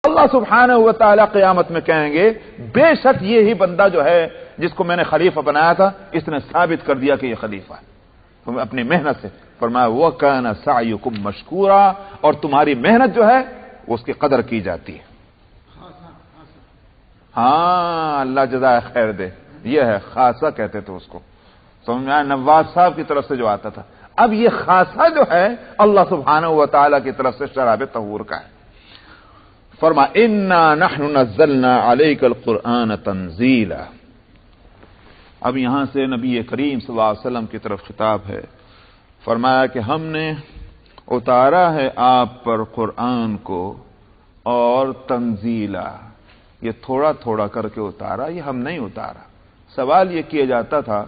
اللہ سبحانہ و تعالیٰ قیامت میں کہیں گے بے شک یہی بندہ جو ہے جس کو میں نے خلیفہ بنایا تھا اس نے ثابت کر دیا کہ یہ خلیفہ ہے، تم اپنی محنت سے۔ فرمایا وَكَانَ سَعْيُكُمْ مَشْكُورًا، اور تمہاری محنت جو ہے اس کی قدر کی جاتی ہے۔ ہاں اللہ جزائے خیر دے، یہ ہے خاصہ کہتے تھے اس کو، سمجھ میں آیا؟ نواز صاحب کی طرف سے جو آتا تھا، اب یہ خاصہ جو ہے اللہ سبحانہ و تعالیٰ کی طرف سے شراب طہور کا ہے۔ فرما انا نحن نزلنا علیک القرآن تنزیلا، اب یہاں سے نبی کریم صلی اللہ علیہ وسلم کی طرف خطاب ہے۔ فرمایا کہ ہم نے اتارا ہے آپ پر قرآن کو، اور تنزیلا، یہ تھوڑا تھوڑا کر کے اتارا، یہ ہم نہیں اتارا۔ سوال یہ کیا جاتا تھا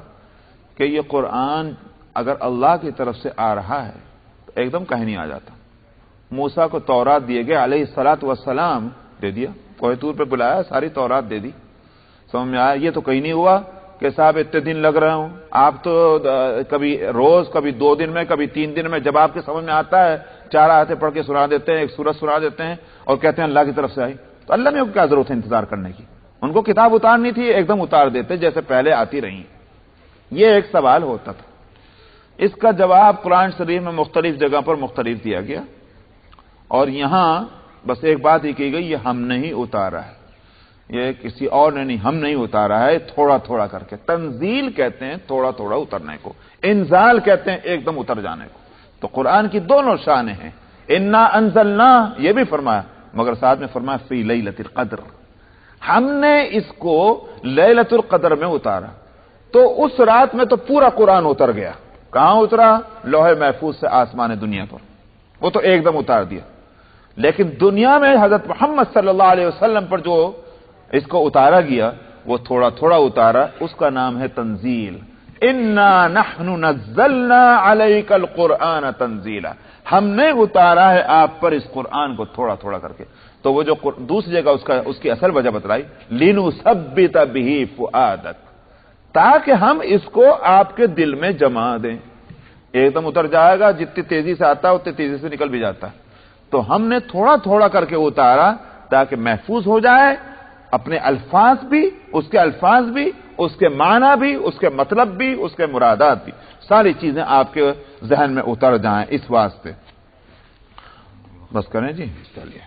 کہ یہ قرآن اگر اللہ کی طرف سے آ رہا ہے تو ایک دم کہیں نہیں آ جاتا۔ موسیٰ کو تورات دیے گئے علیہ الصلوۃ والسلام، دے دیا، کوہ طور پہ بلایا، ساری تورات دے دی، سمجھ میں آیا؟ یہ تو کہیں نہیں ہوا کہ صاحب اتنے دن لگ رہے ہوں، آپ تو کبھی روز، کبھی 2 دن میں، کبھی 3 دن میں، جب آپ کے سمجھ میں آتا ہے 4 آیتیں پڑھ کے سنا دیتے ہیں، ایک سورت سنا دیتے ہیں اور کہتے ہیں اللہ کی طرف سے آئی، تو اللہ نے کیا ضرورت ہے انتظار کرنے کی؟ ان کو کتاب اتارنی تھی، ایک دم اتار دیتے جیسے پہلے آتی رہی۔ یہ ایک سوال ہوتا تھا، اس کا جواب قرآن شریف میں مختلف جگہ پر مختلف دیا گیا، اور یہاں بس ایک بات ہی کی گئی، یہ ہم نہیں اتارا ہے، یہ کسی اور نے نہیں، ہم نہیں اتارا ہے، تھوڑا تھوڑا کر کے۔ تنزیل کہتے ہیں تھوڑا تھوڑا اترنے کو، انزال کہتے ہیں ایک دم اتر جانے کو۔ تو قرآن کی دونوں شانیں ہیں، انا انزلنا یہ بھی فرمایا، مگر ساتھ میں فرمایا فی لیلۃ القدر، ہم نے اس کو لیلۃ القدر میں اتارا۔ تو اس رات میں تو پورا قرآن اتر گیا، کہاں اترا؟ لوح محفوظ سے آسمان دنیا پر، وہ تو ایک دم اتار دیا۔ لیکن دنیا میں حضرت محمد صلی اللہ علیہ وسلم پر جو اس کو اتارا گیا وہ تھوڑا تھوڑا اتارا، اس کا نام ہے تنزیل۔ انا نحن نزلنا علیک القرآن تنزیلا، ہم نے اتارا ہے آپ پر اس قرآن کو تھوڑا تھوڑا کر کے۔ تو وہ جو دوسری جگہ اس کی اصل وجہ بتلائی، لنثبت بہ فؤادک، تاکہ ہم اس کو آپ کے دل میں جما دیں۔ ایک دم اتر جائے گا، جتنی تیزی سے آتا ہے اتنی تیزی سے نکل بھی جاتا ہے۔ تو ہم نے تھوڑا تھوڑا کر کے اتارا تاکہ محفوظ ہو جائے، اپنے الفاظ بھی، اس کے الفاظ بھی، اس کے معنی بھی، اس کے مطلب بھی، اس کے مرادات بھی، ساری چیزیں آپ کے ذہن میں اتر جائیں، اس واسطے۔ بس کریں جی، چلیے۔